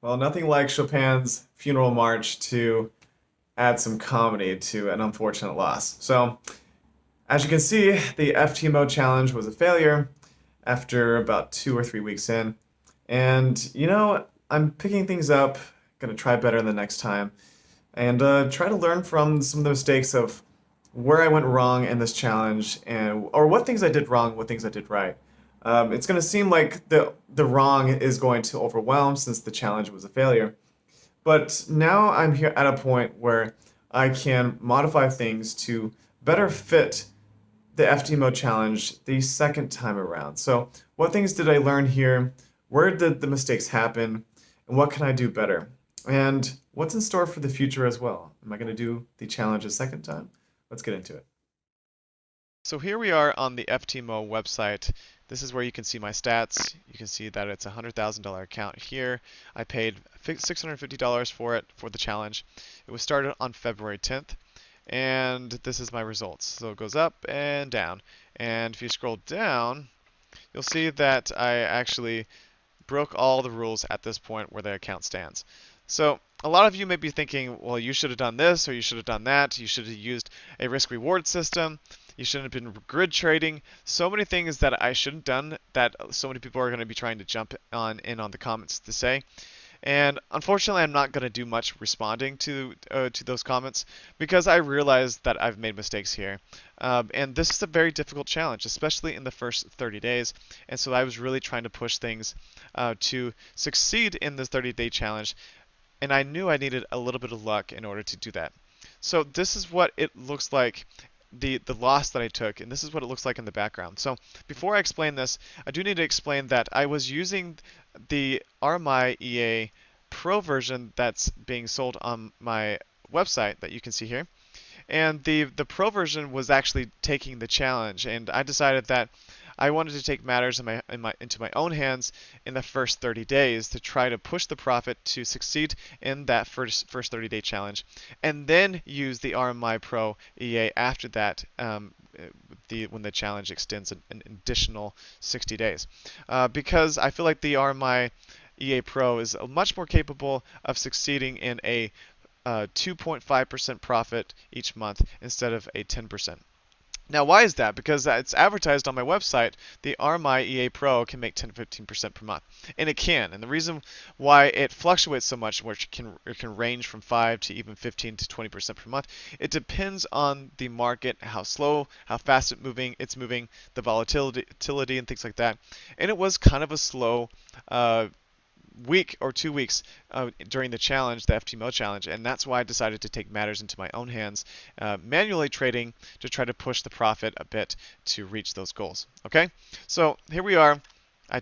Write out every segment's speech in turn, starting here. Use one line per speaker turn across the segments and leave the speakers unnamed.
Well, nothing like Chopin's Funeral March to add some comedy to an unfortunate loss. So, as you can see, the FTMO challenge was a failure after about 2 or 3 weeks in. And, I'm picking things up, gonna try better the next time, and try to learn from some of the mistakes of where I went wrong in this challenge, and or what things I did wrong, what things I did right. It's going to seem like the wrong is going to overwhelm since the challenge was a failure, but now I'm here at a point where I can modify things to better fit the FTMO challenge the second time around. So, what things did I learn here? Where did the mistakes happen? And what can I do better? And what's in store for the future as well? Am I going to do the challenge a second time? Let's get into it.
So here we are on the FTMO website. This is where you can see my stats. You can see that it's a $100,000 account here. I paid $650 for it for the challenge. It was started on February 10th, and this is my results. So it goes up and down. And if you scroll down, you'll see that I actually broke all the rules at this point where the account stands. So a lot of you may be thinking, well, you should have done this or you should have done that. You should have used a risk reward system. You shouldn't have been grid trading. So many things that I shouldn't have done that so many people are going to be trying to jump on the comments to say. And unfortunately, I'm not going to do much responding to those comments because I realize that I've made mistakes here. And this is a very difficult challenge, especially in the first 30 days. And so I was really trying to push things to succeed in this 30-day challenge. And I knew I needed a little bit of luck in order to do that. So this is what it looks like, the loss that I took, and this is what it looks like in the background. So before I explain this, I do need to explain that I was using the RMI EA Pro version that's being sold on my website that you can see here. And the Pro version was actually taking the challenge, and I decided that I wanted to take matters into my own hands in the first 30 days to try to push the profit to succeed in that first 30-day challenge, and then use the RMI Pro EA after that. When the challenge extends an additional 60 days, because I feel like the RMI EA Pro is much more capable of succeeding in a 2.5% profit each month instead of a 10%. Now, why is that? Because it's advertised on my website, the RMI EA Pro can make 10 to 15% per month. And it can. And the reason why it fluctuates so much, which it can range from 5 to even 15 to 20% per month, it depends on the market, how slow, how fast it's moving, the volatility, and things like that. And it was kind of a slow week or 2 weeks during the challenge, the FTMO challenge, and that's why I decided to take matters into my own hands, manually trading to try to push the profit a bit to reach those goals. Okay, so here we are.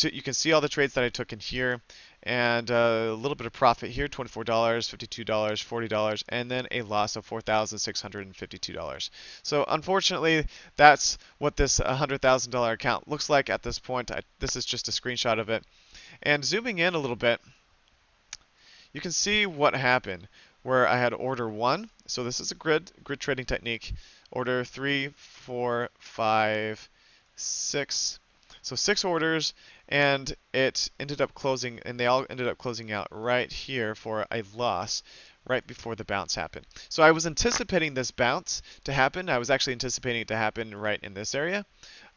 You can see all the trades that I took in here, and a little bit of profit here: $24, $52, $40, and then a loss of $4,652. So unfortunately, that's what this $100,000 account looks like at this point. This is just a screenshot of it. And zooming in a little bit, you can see what happened where I had order 1. So this is a grid trading technique. Order 3, 4, 5, 6. So 6 orders, and it ended up closing, and they all ended up closing out right here for a loss right before the bounce happened. So I was anticipating this bounce to happen. I was actually anticipating it to happen right in this area,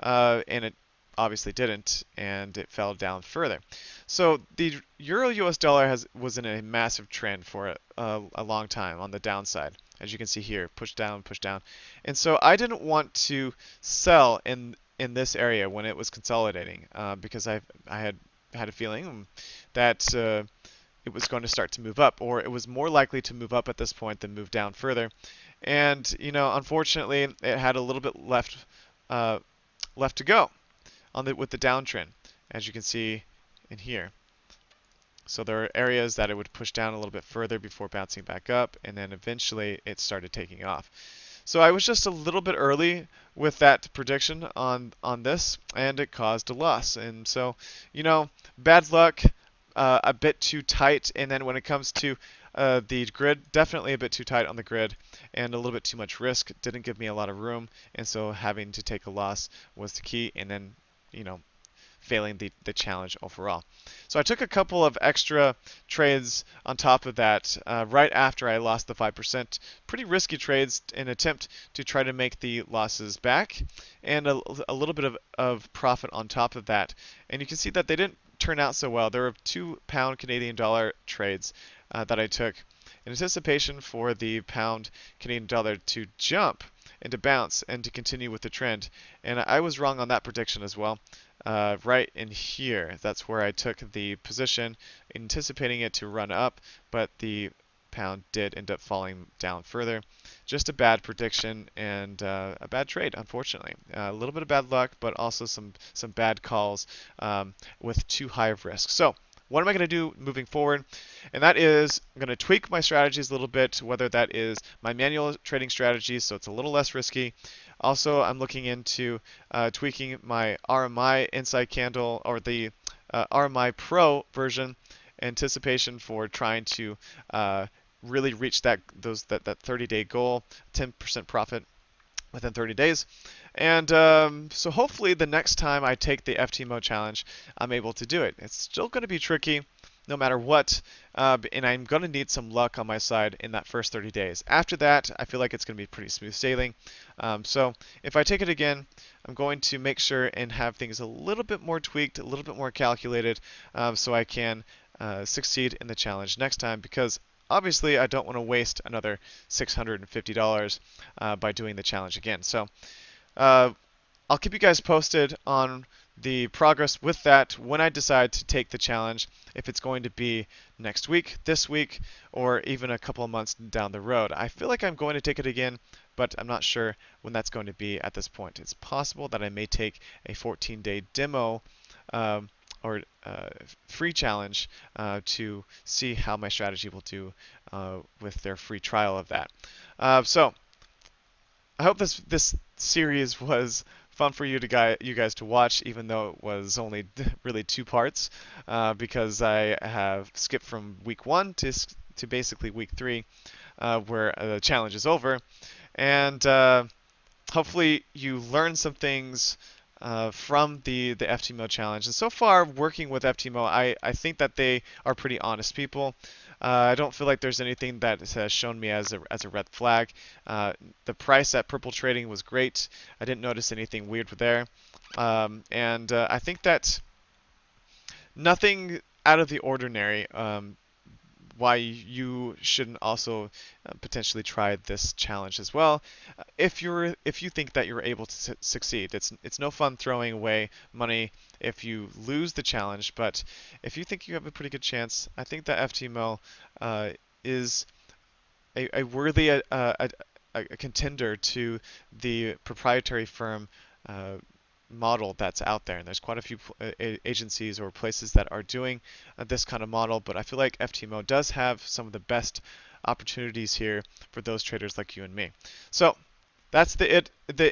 and it obviously didn't, and it fell down further. So the Euro US dollar was in a massive trend for a long time on the downside, as you can see here, push down, push down. And so I didn't want to sell in this area when it was consolidating, because I had a feeling that it was going to start to move up, or it was more likely to move up at this point than move down further. And unfortunately, it had a little bit uh, left to go with the downtrend, as you can see in here. So there are areas that it would push down a little bit further before bouncing back up, and then eventually it started taking off. So I was just a little bit early with that prediction on this, and it caused a loss. And so, bad luck, a bit too tight, and then when it comes to the grid, definitely a bit too tight on the grid, and a little bit too much risk. Didn't give me a lot of room, and so having to take a loss was the key. And then, you know, failing the challenge overall. So I took a couple of extra trades on top of that right after I lost the 5%. Pretty risky trades in an attempt to try to make the losses back, and a little bit of profit on top of that. And you can see that they didn't turn out so well. There were £2 Canadian dollar trades that I took in anticipation for the pound Canadian dollar to jump and to bounce and to continue with the trend. And I was wrong on that prediction as well. Right in here, that's where I took the position, anticipating it to run up, but the pound did end up falling down further. Just a bad prediction and a bad trade, unfortunately. A little bit of bad luck, but also some bad calls with too high of risk. So what am I going to do moving forward? And that is I'm going to tweak my strategies a little bit, whether that is my manual trading strategies, so it's a little less risky. Also, I'm looking into tweaking my RMI inside candle, or the RMI Pro version, anticipation for trying to really reach that 30-day goal, 10% profit within 30 days. And so hopefully the next time I take the FTMO challenge, I'm able to do it. It's still going to be tricky no matter what, and I'm going to need some luck on my side in that first 30 days. After that, I feel like it's going to be pretty smooth sailing. So if I take it again, I'm going to make sure and have things a little bit more tweaked, a little bit more calculated, so I can succeed in the challenge next time, because obviously I don't want to waste another $650 by doing the challenge again. So I'll keep you guys posted on the progress with that when I decide to take the challenge, if it's going to be next week, this week, or even a couple of months down the road. I feel like I'm going to take it again, but I'm not sure when that's going to be at this point. It's possible that I may take a 14-day demo or free challenge to see how my strategy will do with their free trial of that. So I hope this series was fun for you guys to watch, even though it was only really 2 parts, because I have skipped from week 1 to basically week 3, where the challenge is over, and hopefully you learned some things from the FTMO challenge. And so far, working with FTMO, I think that they are pretty honest people. I don't feel like there's anything that has shown me as a red flag. The price at Purple Trading was great. I didn't notice anything weird there. And I think that nothing out of the ordinary, why you shouldn't also potentially try this challenge as well. If you think that you're able to succeed, it's no fun throwing away money if you lose the challenge. But if you think you have a pretty good chance, I think that FTMO is a worthy a contender to the proprietary firm model that's out there, and there's quite a few agencies or places that are doing this kind of model, but I feel like FTMO does have some of the best opportunities here for those traders like you and me. So that's the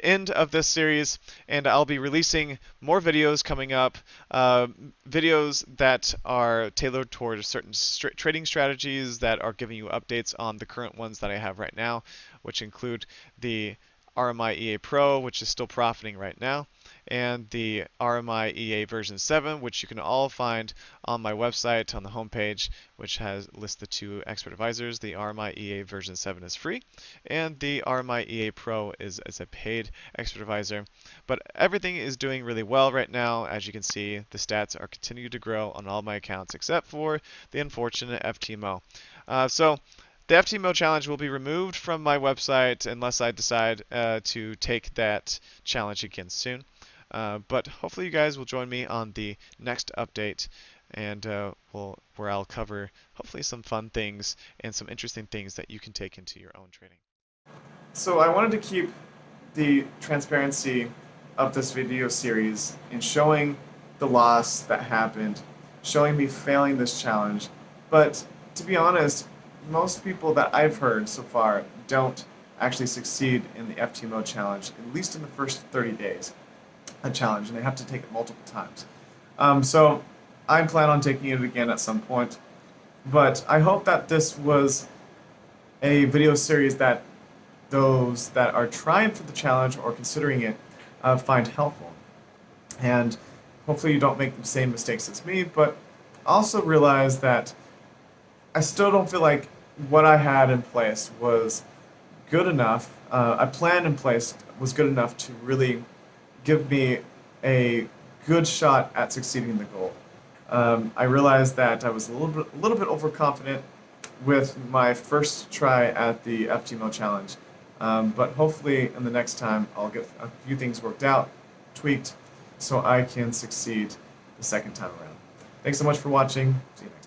end of this series, and I'll be releasing more videos coming up, videos that are tailored towards certain trading strategies that are giving you updates on the current ones that I have right now, which include the RMI EA Pro, which is still profiting right now, and the RMI EA version 7, which you can all find on my website on the homepage, which lists the 2 expert advisors. The RMI EA version 7 is free, and the RMI EA Pro is a paid expert advisor. But everything is doing really well right now. As you can see, the stats are continuing to grow on all my accounts except for the unfortunate FTMO. So the FTMO challenge will be removed from my website unless I decide to take that challenge again soon. But hopefully you guys will join me on the next update, and where I'll cover hopefully some fun things and some interesting things that you can take into your own trading.
So I wanted to keep the transparency of this video series in showing the loss that happened, showing me failing this challenge. But to be honest, most people that I've heard so far don't actually succeed in the FTMO challenge, at least in the first 30 days. A challenge, and they have to take it multiple times. So I plan on taking it again at some point. But I hope that this was a video series that those that are trying for the challenge or considering it find helpful. And hopefully you don't make the same mistakes as me, but also realize that I still don't feel like what I had in place was good enough. I planned in place was good enough to really give me a good shot at succeeding in the goal. I realized that I was a little bit overconfident with my first try at the FTMO challenge, but hopefully in the next time I'll get a few things worked out, tweaked, so I can succeed the second time around. Thanks so much for watching. See you next time.